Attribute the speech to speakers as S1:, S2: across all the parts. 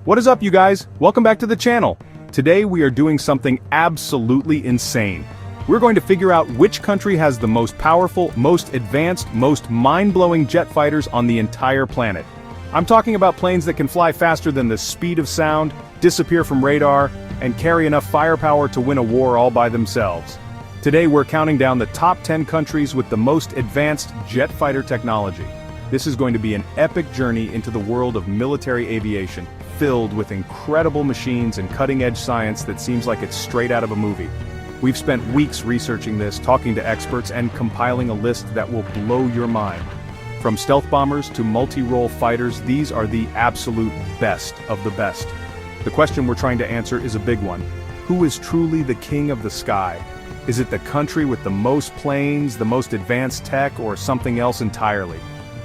S1: What is up, you guys? Welcome back to the channel. Today we are doing something absolutely insane. We're going to figure out which country has the most powerful, most advanced, most mind-blowing jet fighters on the entire planet. I'm talking about planes that can fly faster than the speed of sound, disappear from radar, and carry enough firepower to win a war all by themselves. Today we're counting down the top 10 countries with the most advanced jet fighter technology. This is going to be an epic journey into the world of military aviation, filled with incredible machines and cutting-edge science that seems like it's straight out of a movie. We've spent weeks researching this, talking to experts, and compiling a list that will blow your mind. From stealth bombers to multi-role fighters, these are the absolute best of the best. The question we're trying to answer is a big one. Who is truly the king of the sky? Is it the country with the most planes, the most advanced tech, or something else entirely?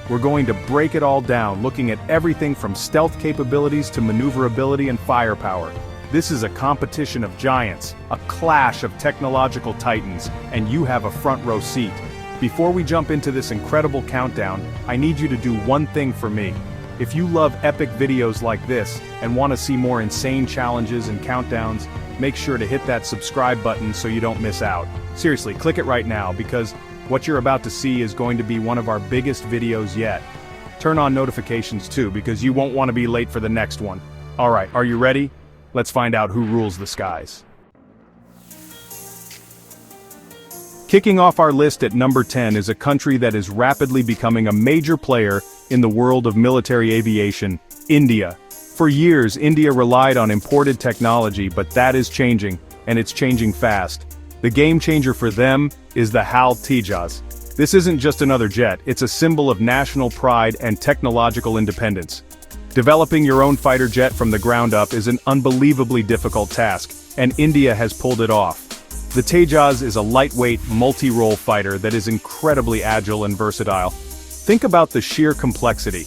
S1: We're going to break it all down, looking at everything from stealth capabilities to maneuverability and firepower. This is a competition of giants, a clash of technological titans, and you have a front row seat. Before we jump into this incredible countdown, I need you to do one thing for me. If you love epic videos like this, and want to see more insane challenges and countdowns, make sure to hit that subscribe button so you don't miss out. Seriously, click it right now, because what you're about to see is going to be one of our biggest videos yet. Turn on notifications too, because you won't want to be late for the next one. Alright, are you ready? Let's find out who rules the skies. Kicking off our list at number 10 is a country that is rapidly becoming a major player in the world of military aviation, India. For years, India relied on imported technology, but that is changing, and it's changing fast. The game changer for them is the HAL Tejas. This isn't just another jet, it's a symbol of national pride and technological independence. Developing your own fighter jet from the ground up is an unbelievably difficult task, and India has pulled it off. The Tejas is a lightweight, multi-role fighter that is incredibly agile and versatile. Think about the sheer complexity.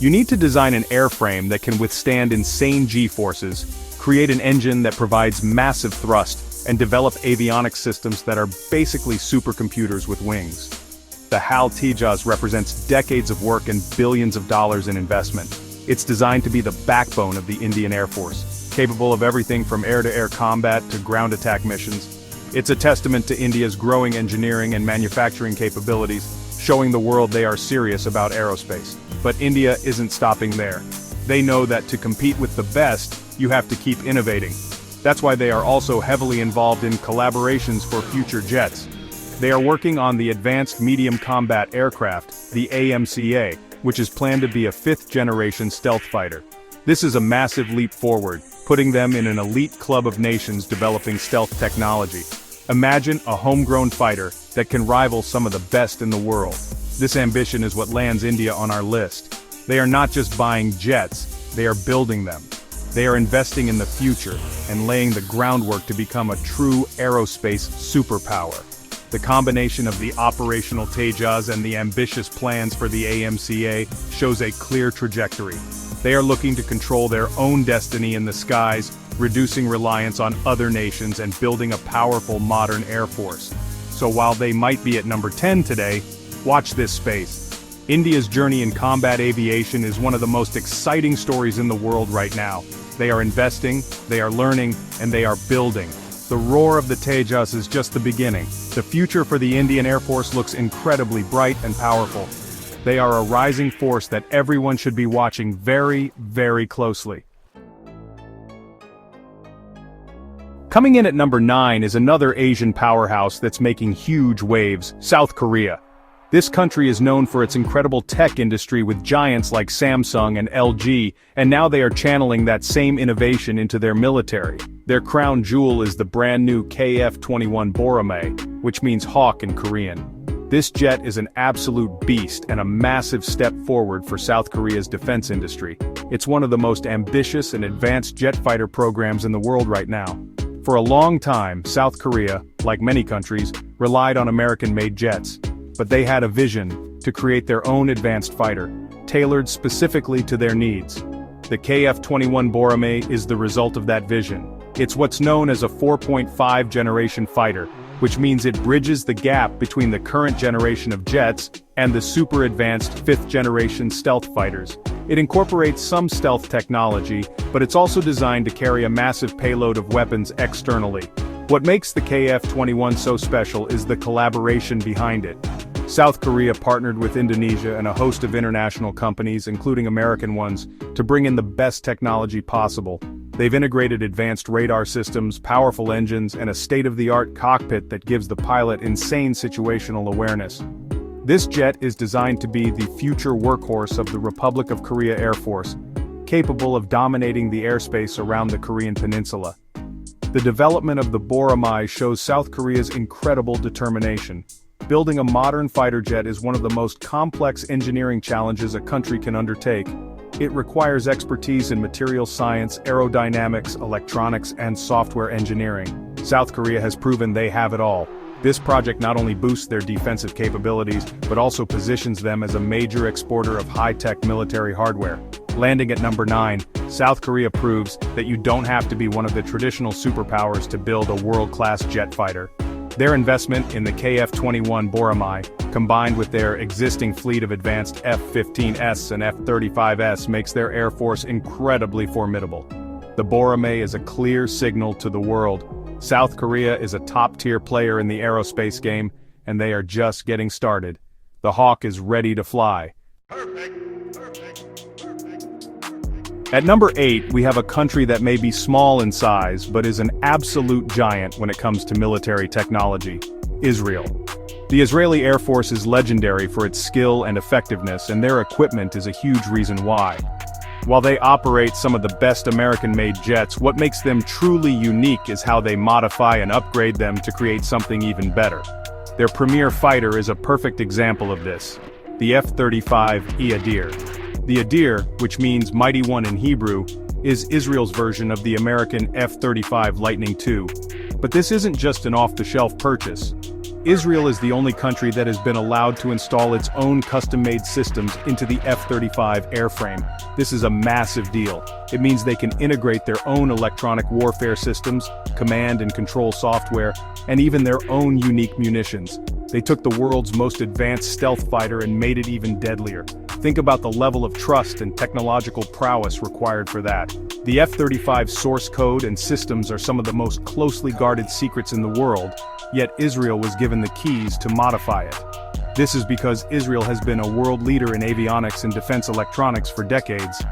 S1: You need to design an airframe that can withstand insane G-forces, create an engine that provides massive thrust, and develop avionics systems that are basically supercomputers with wings. The HAL Tejas represents decades of work and billions of dollars in investment. It's designed to be the backbone of the Indian Air Force, capable of everything from air-to-air combat to ground attack missions. It's a testament to India's growing engineering and manufacturing capabilities, showing the world they are serious about aerospace. But India isn't stopping there. They know that to compete with the best, you have to keep innovating. That's why they are also heavily involved in collaborations for future jets. They are working on the Advanced Medium Combat Aircraft, the AMCA, which is planned to be a fifth-generation stealth fighter. This is a massive leap forward, putting them in an elite club of nations developing stealth technology. Imagine a homegrown fighter that can rival some of the best in the world. This ambition is what lands India on our list. They are not just buying jets, they are building them. They are investing in the future and laying the groundwork to become a true aerospace superpower. The combination of the operational Tejas and the ambitious plans for the AMCA shows a clear trajectory. They are looking to control their own destiny in the skies, reducing reliance on other nations and building a powerful modern air force. So while they might be at number 10 today, watch this space. India's journey in combat aviation is one of the most exciting stories in the world right now. They are investing, they are learning, and they are building. The roar of the Tejas is just the beginning. The future for the Indian Air Force looks incredibly bright and powerful. They are a rising force that everyone should be watching very, very closely. Coming in at number 9 is another Asian powerhouse that's making huge waves, South Korea. This country is known for its incredible tech industry with giants like Samsung and LG, and now they are channeling that same innovation into their military. Their crown jewel is the brand new KF-21 Boramae, which means hawk in Korean. This jet is an absolute beast and a massive step forward for South Korea's defense industry. It's one of the most ambitious and advanced jet fighter programs in the world right now. For a long time, South Korea, like many countries, relied on American-made jets. But they had a vision to create their own advanced fighter, tailored specifically to their needs. The KF-21 Boramae is the result of that vision. It's what's known as a 4.5 generation fighter, which means it bridges the gap between the current generation of jets and the super advanced 5th generation stealth fighters. It incorporates some stealth technology, but it's also designed to carry a massive payload of weapons externally. What makes the KF-21 so special is the collaboration behind it. South Korea partnered with Indonesia and a host of international companies, including American ones, to bring in the best technology possible. They've integrated advanced radar systems, powerful engines, and a state-of-the-art cockpit that gives the pilot insane situational awareness. This jet is designed to be the future workhorse of the Republic of Korea Air Force, capable of dominating the airspace around the Korean peninsula. The development of the Boramae shows South Korea's incredible determination. Building a modern fighter jet is one of the most complex engineering challenges a country can undertake. It requires expertise in material science, aerodynamics, electronics, and software engineering. South Korea has proven they have it all. This project not only boosts their defensive capabilities, but also positions them as a major exporter of high-tech military hardware. Landing at number 9, South Korea proves that you don't have to be one of the traditional superpowers to build a world-class jet fighter. Their investment in the KF-21 Boramae, combined with their existing fleet of advanced F-15S and F-35S, makes their Air Force incredibly formidable. The Boramae is a clear signal to the world. South Korea is a top-tier player in the aerospace game, and they are just getting started. The Hawk is ready to fly. At number 8, we have a country that may be small in size, but is an absolute giant when it comes to military technology: Israel. The Israeli Air Force is legendary for its skill and effectiveness, and their equipment is a huge reason why. While they operate some of the best American-made jets, what makes them truly unique is how they modify and upgrade them to create something even better. Their premier fighter is a perfect example of this: the F-35 Adir. The Adir, which means Mighty One in Hebrew, is Israel's version of the American F-35 Lightning II. But this isn't just an off-the-shelf purchase. Israel is the only country that has been allowed to install its own custom-made systems into the F-35 airframe. This is a massive deal. It means they can integrate their own electronic warfare systems, command and control software, and even their own unique munitions. They took the world's most advanced stealth fighter and made it even deadlier. Think about the level of trust and technological prowess required for that. The F-35 source code and systems are some of the most closely guarded secrets in the world, yet Israel was given the keys to modify it. This is because Israel has been a world leader in avionics and defense electronics for decades.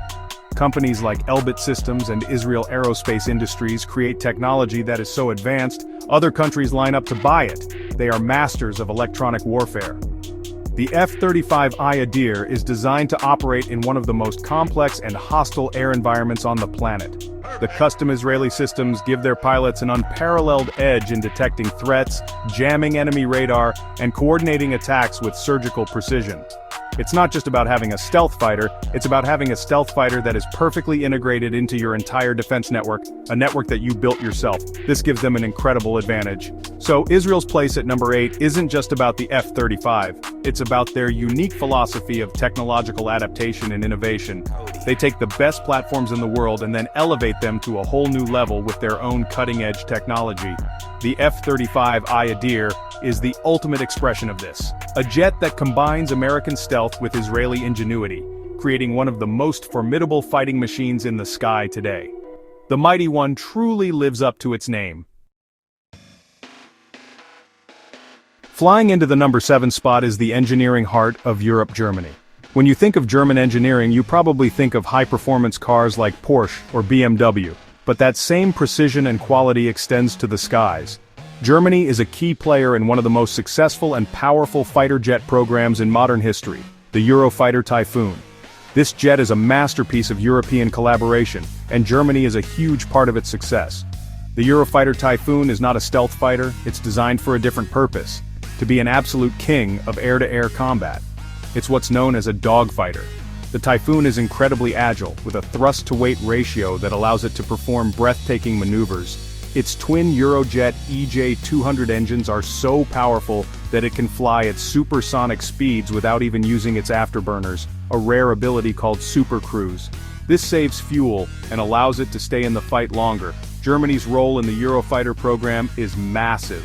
S1: Companies like Elbit Systems and Israel Aerospace Industries create technology that is so advanced, other countries line up to buy it. They are masters of electronic warfare. The F-35 Adir is designed to operate in one of the most complex and hostile air environments on the planet. The custom Israeli systems give their pilots an unparalleled edge in detecting threats, jamming enemy radar, and coordinating attacks with surgical precision. It's not just about having a stealth fighter, it's about having a stealth fighter that is perfectly integrated into your entire defense network, a network that you built yourself. This gives them an incredible advantage. So Israel's place at number 8 isn't just about the F-35, it's about their unique philosophy of technological adaptation and innovation. They take the best platforms in the world and then elevate them to a whole new level with their own cutting-edge technology. The F-35 Adir is the ultimate expression of this. A jet that combines American stealth with Israeli ingenuity, creating one of the most formidable fighting machines in the sky today. The Mighty One truly lives up to its name. Flying into the number 7 spot is the engineering heart of Europe, Germany. When you think of German engineering, you probably think of high-performance cars like Porsche or BMW. But that same precision and quality extends to the skies. Germany is a key player in one of the most successful and powerful fighter jet programs in modern history, the Eurofighter Typhoon. This jet is a masterpiece of European collaboration, and Germany is a huge part of its success. The Eurofighter Typhoon is not a stealth fighter, it's designed for a different purpose: to be an absolute king of air-to-air combat. It's what's known as a dogfighter. The Typhoon is incredibly agile, with a thrust-to-weight ratio that allows it to perform breathtaking maneuvers. Its twin Eurojet EJ200 engines are so powerful that it can fly at supersonic speeds without even using its afterburners, a rare ability called Super Cruise. This saves fuel and allows it to stay in the fight longer. Germany's role in the Eurofighter program is massive.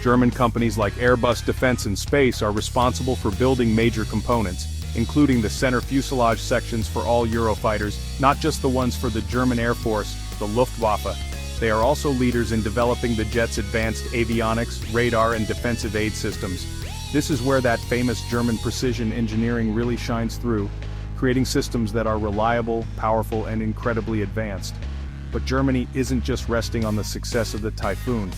S1: German companies like Airbus Defence and Space are responsible for building major components, including the center fuselage sections for all Eurofighters, not just the ones for the German Air Force, the Luftwaffe. They are also leaders in developing the jet's advanced avionics, radar and defensive aid systems. This is where that famous German precision engineering really shines through, creating systems that are reliable, powerful and incredibly advanced. But Germany isn't just resting on the success of the Typhoon.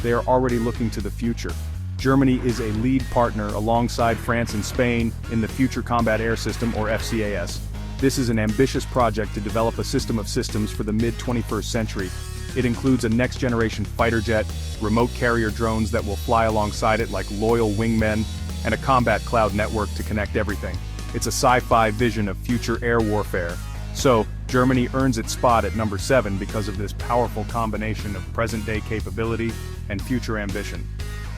S1: They are already looking to the future. Germany is a lead partner alongside France and Spain in the Future Combat Air System, or FCAS. This is an ambitious project to develop a system of systems for the mid-21st century. It includes a next-generation fighter jet, remote carrier drones that will fly alongside it like loyal wingmen, and a combat cloud network to connect everything. It's a sci-fi vision of future air warfare. So, Germany earns its spot at number 7 because of this powerful combination of present-day capability and future ambition.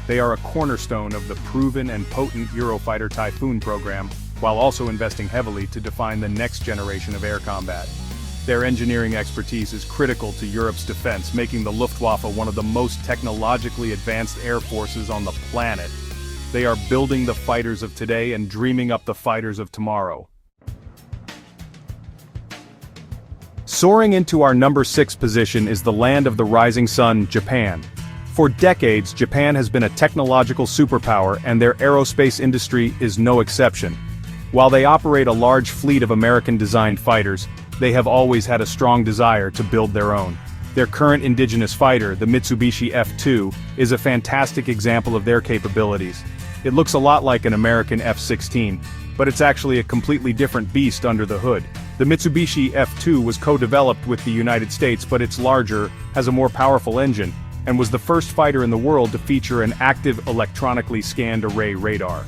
S1: They are a cornerstone of the proven and potent Eurofighter Typhoon program, while also investing heavily to define the next generation of air combat. Their engineering expertise is critical to Europe's defense, making the Luftwaffe one of the most technologically advanced air forces on the planet. They are building the fighters of today and dreaming up the fighters of tomorrow. Soaring into our number 6 position is the land of the rising sun, Japan. For decades, Japan has been a technological superpower and their aerospace industry is no exception. While they operate a large fleet of American-designed fighters, they have always had a strong desire to build their own. Their current indigenous fighter, the Mitsubishi F2, is a fantastic example of their capabilities. It looks a lot like an American F-16, but it's actually a completely different beast under the hood. The Mitsubishi F2 was co-developed with the United States, but it's larger, has a more powerful engine, and was the first fighter in the world to feature an active electronically scanned array radar.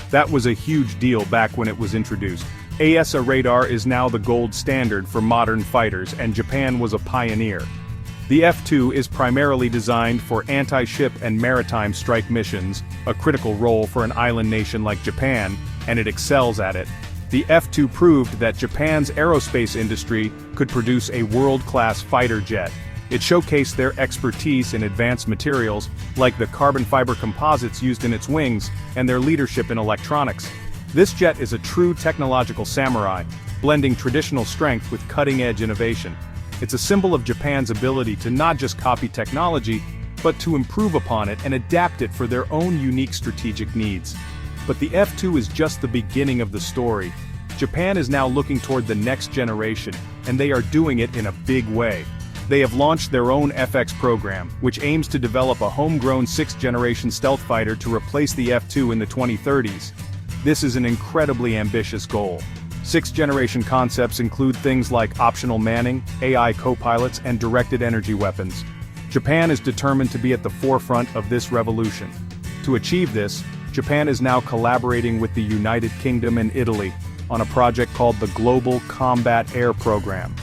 S1: That was a huge deal back when it was introduced. AESA radar is now the gold standard for modern fighters, and Japan was a pioneer. The F2 is primarily designed for anti-ship and maritime strike missions, a critical role for an island nation like Japan, and it excels at it. The F2 proved that Japan's aerospace industry could produce a world-class fighter jet. It showcased their expertise in advanced materials, like the carbon fiber composites used in its wings, and their leadership in electronics. This jet is a true technological samurai, blending traditional strength with cutting-edge innovation. It's a symbol of Japan's ability to not just copy technology, but to improve upon it and adapt it for their own unique strategic needs. But the F2 is just the beginning of the story. Japan is now looking toward the next generation, and they are doing it in a big way. They have launched their own FX program, which aims to develop a homegrown 6th-generation stealth fighter to replace the F2 in the 2030s. This is an incredibly ambitious goal. 6th-generation concepts include things like optional manning, AI co-pilots, and directed energy weapons. Japan is determined to be at the forefront of this revolution. To achieve this, Japan is now collaborating with the United Kingdom and Italy on a project called the Global Combat Air Program.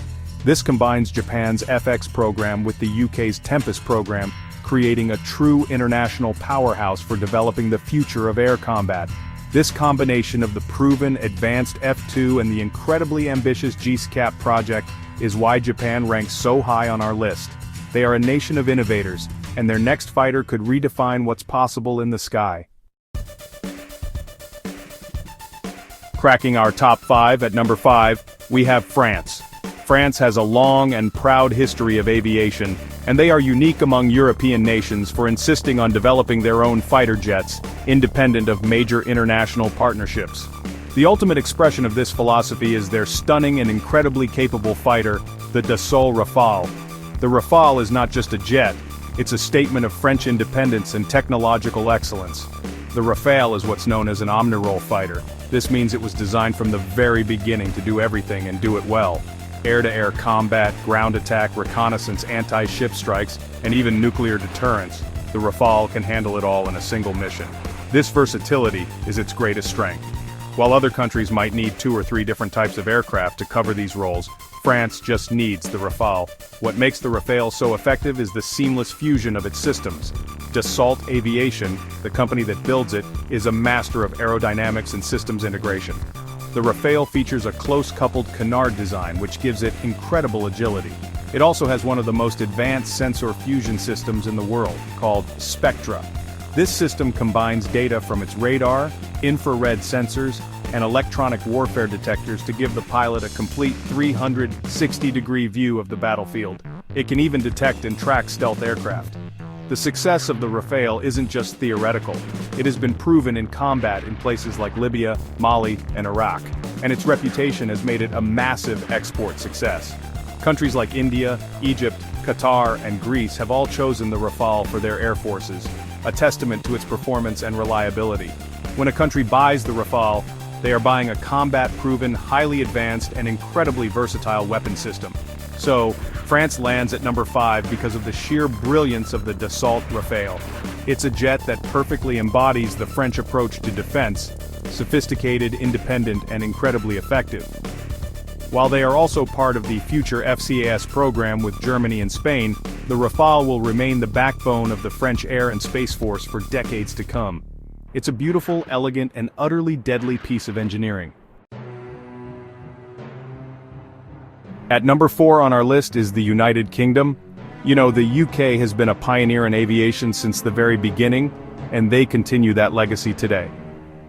S1: This combines Japan's FX program with the UK's Tempest program, creating a true international powerhouse for developing the future of air combat. This combination of the proven advanced F2 and the incredibly ambitious JSCAP project is why Japan ranks so high on our list. They are a nation of innovators, and their next fighter could redefine what's possible in the sky. Cracking our top 5 at number 5, we have France. France has a long and proud history of aviation, and they are unique among European nations for insisting on developing their own fighter jets, independent of major international partnerships. The ultimate expression of this philosophy is their stunning and incredibly capable fighter, the Dassault Rafale. The Rafale is not just a jet, it's a statement of French independence and technological excellence. The Rafale is what's known as an omnirole fighter. This means it was designed from the very beginning to do everything and do it well. Air-to-air combat, ground attack, reconnaissance, anti-ship strikes, and even nuclear deterrence. The Rafale can handle it all in a single mission. This versatility is its greatest strength. While other countries might need 2 or 3 different types of aircraft to cover these roles, France just needs the Rafale. What makes the Rafale so effective is the seamless fusion of its systems. Dassault Aviation, the company that builds it, is a master of aerodynamics and systems integration. The Rafale features a close-coupled canard design which gives it incredible agility. It also has one of the most advanced sensor fusion systems in the world, called Spectra. This system combines data from its radar, infrared sensors, and electronic warfare detectors to give the pilot a complete 360-degree view of the battlefield. It can even detect and track stealth aircraft. The success of the Rafale isn't just theoretical, it has been proven in combat in places like Libya, Mali, and Iraq, and its reputation has made it a massive export success. Countries like India, Egypt, Qatar, and Greece have all chosen the Rafale for their air forces, a testament to its performance and reliability. When a country buys the Rafale, they are buying a combat-proven, highly advanced, and incredibly versatile weapon system. So, France lands at number 5 because of the sheer brilliance of the Dassault Rafale. It's a jet that perfectly embodies the French approach to defense, sophisticated, independent, and incredibly effective. While they are also part of the future FCAS program with Germany and Spain, the Rafale will remain the backbone of the French Air and Space Force for decades to come. It's a beautiful, elegant, and utterly deadly piece of engineering. At number 4 on our list is the United Kingdom. You know, the UK has been a pioneer in aviation since the very beginning, and they continue that legacy today.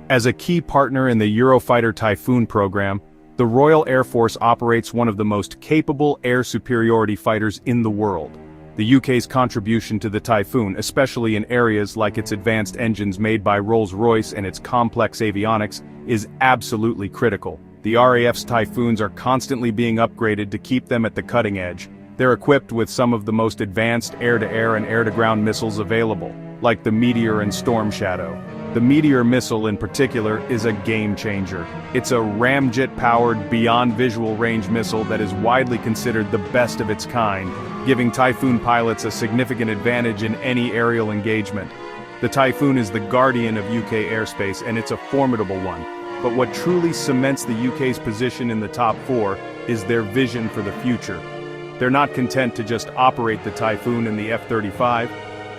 S1: As a key partner in the Eurofighter Typhoon program, the Royal Air Force operates one of the most capable air superiority fighters in the world. The UK's contribution to the Typhoon, especially in areas like its advanced engines made by Rolls-Royce and its complex avionics, is absolutely critical. The RAF's Typhoons are constantly being upgraded to keep them at the cutting edge. They're equipped with some of the most advanced air-to-air and air-to-ground missiles available, like the Meteor and Storm Shadow. The Meteor missile in particular is a game-changer. It's a ramjet-powered, beyond-visual range missile that is widely considered the best of its kind, giving Typhoon pilots a significant advantage in any aerial engagement. The Typhoon is the guardian of UK airspace, and it's a formidable one. But what truly cements the UK's position in the top 4 is their vision for the future. They're not content to just operate the Typhoon and the F-35,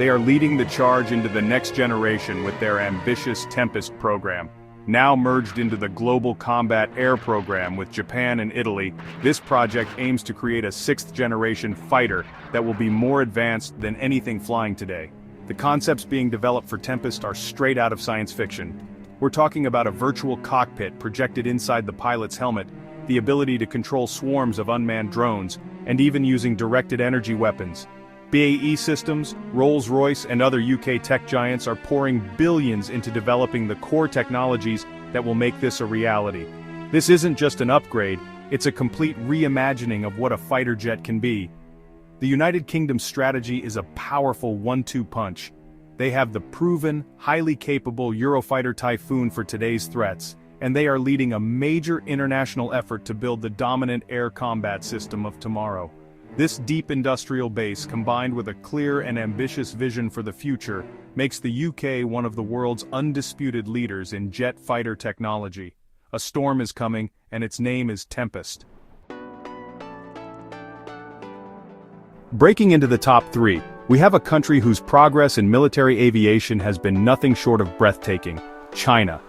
S1: they are leading the charge into the next generation with their ambitious Tempest program. Now merged into the Global Combat Air Program with Japan and Italy, this project aims to create a 6th-generation fighter that will be more advanced than anything flying today. The concepts being developed for Tempest are straight out of science fiction. We're talking about a virtual cockpit projected inside the pilot's helmet, the ability to control swarms of unmanned drones, and even using directed energy weapons. BAE Systems, Rolls-Royce, and other UK tech giants are pouring billions into developing the core technologies that will make this a reality. This isn't just an upgrade, it's a complete reimagining of what a fighter jet can be. The United Kingdom's strategy is a powerful 1-2 punch. They have the proven, highly capable Eurofighter Typhoon for today's threats, and they are leading a major international effort to build the dominant air combat system of tomorrow. This deep industrial base, combined with a clear and ambitious vision for the future, makes the UK one of the world's undisputed leaders in jet fighter technology. A storm is coming, and its name is Tempest. Breaking into the top 3, we have a country whose progress in military aviation has been nothing short of breathtaking: China.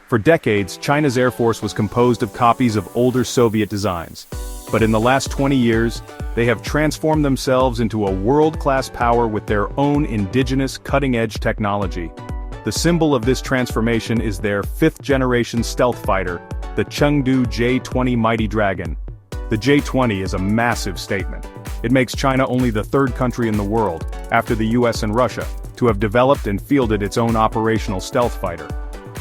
S1: For decades, China's Air Force was composed of copies of older Soviet designs. But in the last 20 years, they have transformed themselves into a world-class power with their own indigenous cutting-edge technology. The symbol of this transformation is their 5th-generation stealth fighter, the Chengdu J-20 Mighty Dragon. The J-20 is a massive statement. It makes China only the 3rd country in the world, after the US and Russia, to have developed and fielded its own operational stealth fighter.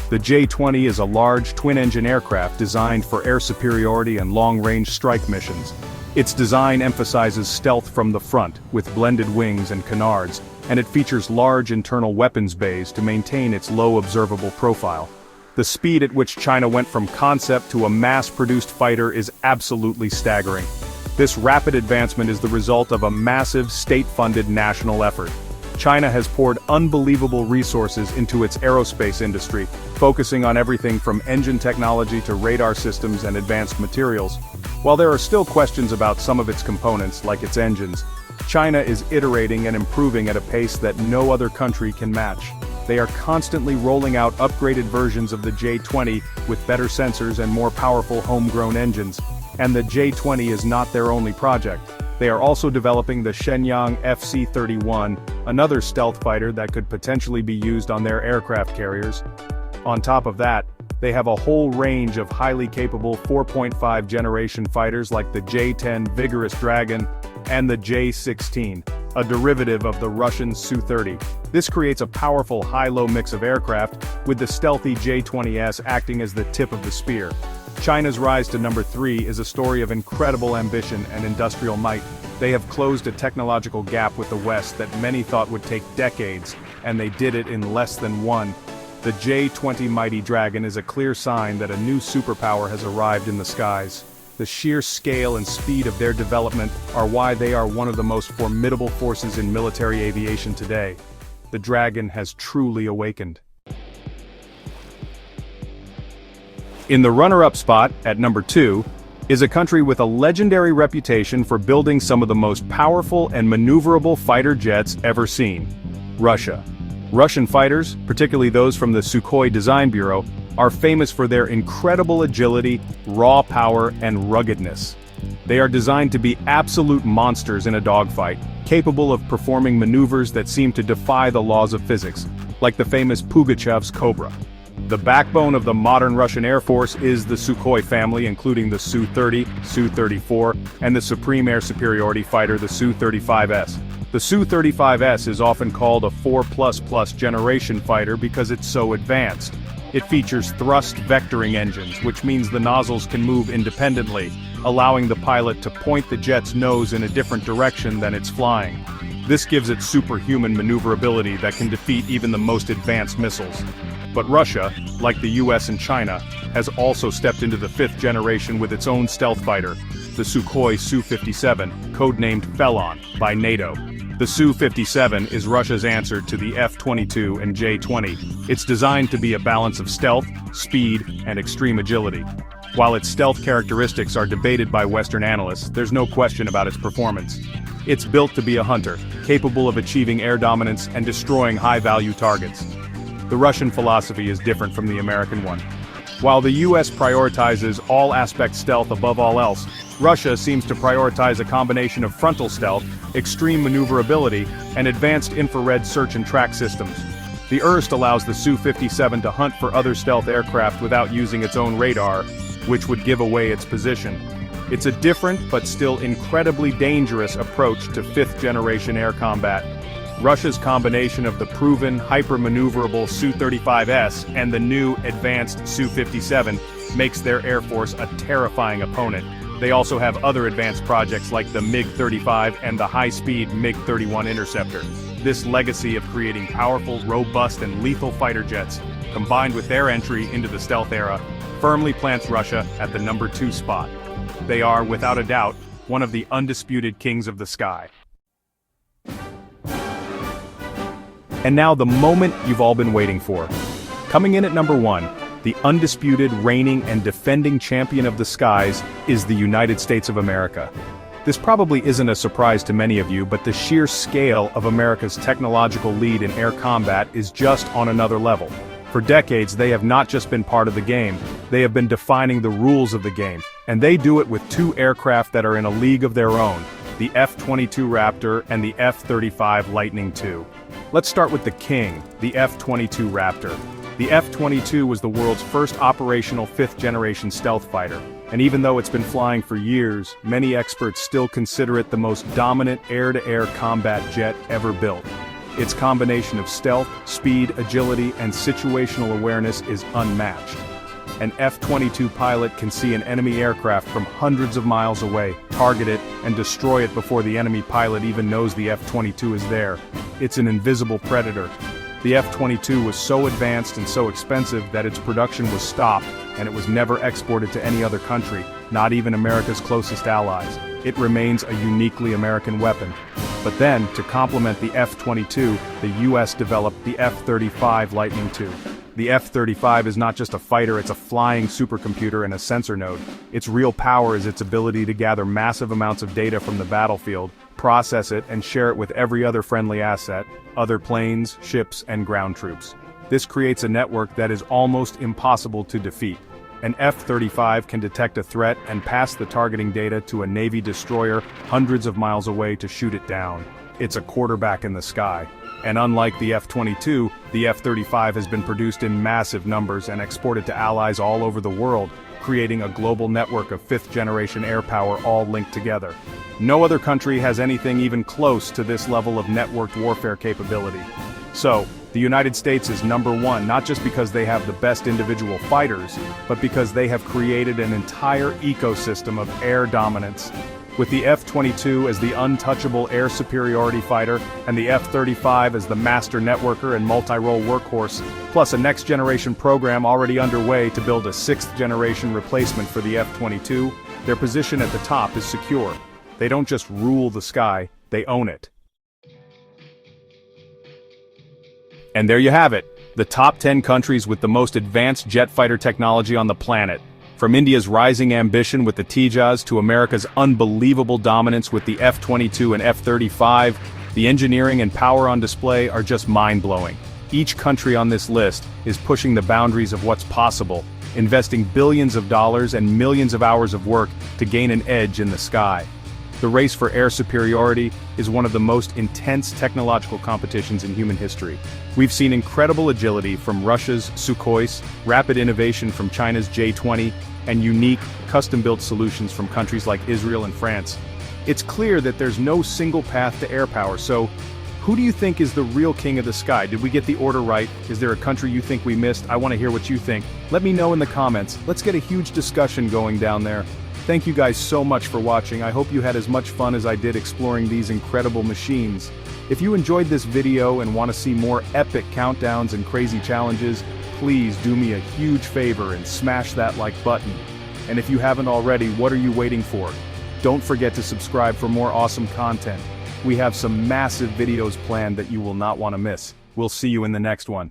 S1: The J-20 is a large, twin-engine aircraft designed for air superiority and long-range strike missions. Its design emphasizes stealth from the front, with blended wings and canards, and it features large internal weapons bays to maintain its low observable profile. The speed at which China went from concept to a mass-produced fighter is absolutely staggering. This rapid advancement is the result of a massive, state-funded national effort. China has poured unbelievable resources into its aerospace industry, focusing on everything from engine technology to radar systems and advanced materials. While there are still questions about some of its components, like its engines, China is iterating and improving at a pace that no other country can match. They are constantly rolling out upgraded versions of the J-20 with better sensors and more powerful homegrown engines. And the J-20 is not their only project. They are also developing the Shenyang FC-31, another stealth fighter that could potentially be used on their aircraft carriers. On top of that, they have a whole range of highly capable 4.5 generation fighters like the J-10 Vigorous Dragon and the J-16, a derivative of the Russian Su-30. This creates a powerful high-low mix of aircraft, with the stealthy J-20S acting as the tip of the spear. China's rise to number 3 is a story of incredible ambition and industrial might. They have closed a technological gap with the West that many thought would take decades, and they did it in less than one. The J-20 Mighty Dragon is a clear sign that a new superpower has arrived in the skies. The sheer scale and speed of their development are why they are one of the most formidable forces in military aviation today. The Dragon has truly awakened. In the runner-up spot, at number 2, is a country with a legendary reputation for building some of the most powerful and maneuverable fighter jets ever seen: Russia. Russian fighters, particularly those from the Sukhoi Design Bureau, are famous for their incredible agility, raw power, and ruggedness. They are designed to be absolute monsters in a dogfight, capable of performing maneuvers that seem to defy the laws of physics, like the famous Pugachev's Cobra. The backbone of the modern Russian Air Force is the Sukhoi family, including the Su-30, Su-34, and the Supreme Air Superiority Fighter, the Su-35S. The Su-35S is often called a 4++ generation fighter because it's so advanced. It features thrust vectoring engines, which means the nozzles can move independently, allowing the pilot to point the jet's nose in a different direction than it's flying. This gives it superhuman maneuverability that can defeat even the most advanced missiles. But Russia, like the US and China, has also stepped into the 5th generation with its own stealth fighter, the Sukhoi Su-57, codenamed Felon by NATO. The Su-57 is Russia's answer to the F-22 and J-20. It's designed to be a balance of stealth, speed, and extreme agility. While its stealth characteristics are debated by Western analysts, there's no question about its performance. It's built to be a hunter, capable of achieving air dominance and destroying high-value targets. The Russian philosophy is different from the American one. While the US prioritizes all-aspect stealth above all else, Russia seems to prioritize a combination of frontal stealth, extreme maneuverability, and advanced infrared search and track systems. The IRST allows the Su-57 to hunt for other stealth aircraft without using its own radar, which would give away its position. It's a different but still incredibly dangerous approach to 5th-generation air combat. Russia's combination of the proven, hyper-maneuverable Su-35S and the new, advanced Su-57 makes their Air Force a terrifying opponent. They also have other advanced projects like the MiG-35 and the high-speed MiG-31 interceptor. This legacy of creating powerful, robust, and lethal fighter jets, combined with their entry into the stealth era, firmly plants Russia at the number 2 spot. They are, without a doubt, one of the undisputed kings of the sky. And now the moment you've all been waiting for. Coming in at number 1, the undisputed, reigning, and defending champion of the skies is the United States of America. This probably isn't a surprise to many of you, but the sheer scale of America's technological lead in air combat is just on another level. For decades, they have not just been part of the game, they have been defining the rules of the game, and they do it with 2 aircraft that are in a league of their own, the F-22 Raptor and the F-35 Lightning II. Let's start with the king, the F-22 Raptor. The F-22 was the world's first operational 5th-generation stealth fighter, and even though it's been flying for years, many experts still consider it the most dominant air-to-air combat jet ever built. Its combination of stealth, speed, agility, and situational awareness is unmatched. An F-22 pilot can see an enemy aircraft from hundreds of miles away, target it, and destroy it before the enemy pilot even knows the F-22 is there. It's an invisible predator. The F-22 was so advanced and so expensive that its production was stopped, and it was never exported to any other country, not even America's closest allies. It remains a uniquely American weapon. But then, to complement the F-22, the US developed the F-35 Lightning II. The F-35 is not just a fighter, it's a flying supercomputer and a sensor node. Its real power is its ability to gather massive amounts of data from the battlefield, process it, and share it with every other friendly asset, other planes, ships, and ground troops. This creates a network that is almost impossible to defeat. An F-35 can detect a threat and pass the targeting data to a Navy destroyer hundreds of miles away to shoot it down. It's a quarterback in the sky. And unlike the F-22, the F-35 has been produced in massive numbers and exported to allies all over the world, creating a global network of fifth-generation air power all linked together. No other country has anything even close to this level of networked warfare capability. So, the United States is number one not just because they have the best individual fighters, but because they have created an entire ecosystem of air dominance. With the F-22 as the untouchable air superiority fighter, and the F-35 as the master networker and multi-role workhorse, plus a next-generation program already underway to build a sixth-generation replacement for the F-22, their position at the top is secure. They don't just rule the sky, they own it. And there you have it, the top 10 countries with the most advanced jet fighter technology on the planet. From India's rising ambition with the Tejas to America's unbelievable dominance with the F-22 and F-35, the engineering and power on display are just mind-blowing. Each country on this list is pushing the boundaries of what's possible, investing billions of dollars and millions of hours of work to gain an edge in the sky. The race for air superiority is one of the most intense technological competitions in human history. We've seen incredible agility from Russia's Sukhois, rapid innovation from China's J-20, and unique, custom-built solutions from countries like Israel and France. It's clear that there's no single path to air power, so who do you think is the real king of the sky? Did we get the order right? Is there a country you think we missed? I want to hear what you think. Let me know in the comments. Let's get a huge discussion going down there. Thank you guys so much for watching. I hope you had as much fun as I did exploring these incredible machines. If you enjoyed this video and want to see more epic countdowns and crazy challenges, please do me a huge favor and smash that like button. And if you haven't already, what are you waiting for? Don't forget to subscribe for more awesome content. We have some massive videos planned that you will not want to miss. We'll see you in the next one.